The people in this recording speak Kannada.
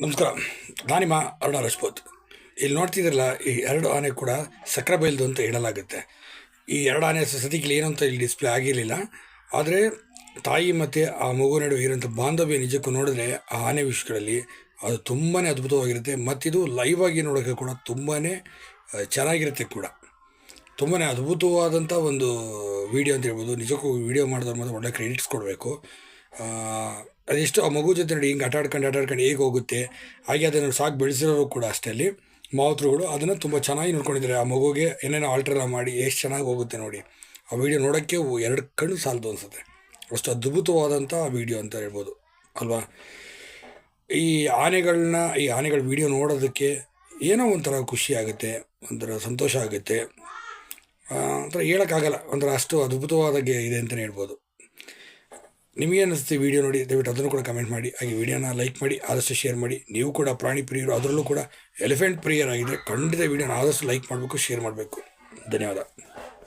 ನಮಸ್ಕಾರ. ನಾನಿಮ್ಮ ಅರುಣ ರಾಜ್ಪೂತ್. ಇಲ್ಲಿ ನೋಡ್ತಿದ್ರಲ್ಲ, ಈ ಎರಡು ಆನೆ ಕೂಡ ಸಕ್ಕರೆ ಬೈಲ್ದು ಅಂತ ಹೇಳಲಾಗುತ್ತೆ. ಈ ಎರಡು ಆನೆ ಸದ್ಯಕ್ಕೆ ಏನು ಅಂತ ಇಲ್ಲಿ ಡಿಸ್ಪ್ಲೇ ಆಗಿರಲಿಲ್ಲ. ಆದರೆ ತಾಯಿ ಮತ್ತು ಆ ಮಗು ನಡುವೆ ಇರೋಂಥ ಬಾಂಧವ್ಯ ನಿಜಕ್ಕೂ ನೋಡಿದ್ರೆ ಆ ಆನೆ ವಿಷಯಗಳಲ್ಲಿ ಅದು ತುಂಬಾ ಅದ್ಭುತವಾಗಿರುತ್ತೆ. ಮತ್ತಿದು ಲೈವ್ ಆಗಿ ನೋಡೋಕ್ಕೆ ಕೂಡ ತುಂಬಾ ಚೆನ್ನಾಗಿರುತ್ತೆ ಕೂಡ. ತುಂಬಾ ಅದ್ಭುತವಾದಂಥ ಒಂದು ವೀಡಿಯೋ ಅಂತ ಹೇಳ್ಬೋದು. ನಿಜಕ್ಕೂ ವೀಡಿಯೋ ಮಾಡಿದವ್ರು ಮಾತ್ರ ಒಳ್ಳೆ ಕ್ರೆಡಿಟ್ಸ್ ಕೊಡಬೇಕು. ಅದೆಷ್ಟು ಆ ಮಗು ಜೊತೆ ನೋಡಿ ಹಿಂಗೆ ಆಟಾಡ್ಕೊಂಡು ಹೇಗೆ ಹೋಗುತ್ತೆ. ಹಾಗೆ ಅದನ್ನು ಸಾಕು ಬೆಳೆಸಿರೋರು ಕೂಡ ಅಷ್ಟೇ. ಅಲ್ಲಿ ಮಾವತರುಗಳು ಅದನ್ನು ತುಂಬ ಚೆನ್ನಾಗಿ ನೋಡ್ಕೊಂಡಿದ್ದಾರೆ. ಆ ಮಗುಗೆ ಏನೇನೋ ಆಲ್ಟ್ರೆಲ್ಲ ಮಾಡಿ ಎಷ್ಟು ಚೆನ್ನಾಗಿ ಹೋಗುತ್ತೆ ನೋಡಿ. ಆ ವಿಡಿಯೋ ನೋಡೋಕ್ಕೆ ಎರಡು ಕಣ್ಣು ಸಾಲದು ಅನಿಸುತ್ತೆ. ಅಷ್ಟು ಅದ್ಭುತವಾದಂಥ ವೀಡಿಯೋ ಅಂತ ಹೇಳ್ಬೋದು ಅಲ್ವಾ. ಈ ಆನೆಗಳ ವೀಡಿಯೋ ನೋಡೋದಕ್ಕೆ ಏನೋ ಒಂಥರ ಖುಷಿ ಆಗುತ್ತೆ, ಒಂಥರ ಸಂತೋಷ ಆಗುತ್ತೆ. ಒಂಥರ ಹೇಳೋಕ್ಕಾಗಲ್ಲ, ಒಂಥರ ಅಷ್ಟು ಅದ್ಭುತವಾದಾಗೆ ಇದೆ ಅಂತಲೇ ಹೇಳ್ಬೋದು. ನಿಮಗೆ ಅನ್ನಿಸ್ತು ವಿಡಿಯೋ ನೋಡಿ? ದಯವಿಟ್ಟು ಅದನ್ನು ಕೂಡ ಕಮೆಂಟ್ ಮಾಡಿ. ಹಾಗೆ ವಿಡಿಯೋನ ಲೈಕ್ ಮಾಡಿ, ಆದಷ್ಟು ಶೇರ್ ಮಾಡಿ. ನೀವು ಕೂಡ ಪ್ರಾಣಿ ಪ್ರಿಯರು, ಅದರಲ್ಲೂ ಕೂಡ ಎಲಿಫೆಂಟ್ ಪ್ರಿಯರ್ ಆಗಿದ್ದರೆ ಖಂಡಿತ ವಿಡಿಯೋನ ಆದಷ್ಟು ಲೈಕ್ ಮಾಡಬೇಕು, ಶೇರ್ ಮಾಡಬೇಕು. ಧನ್ಯವಾದ.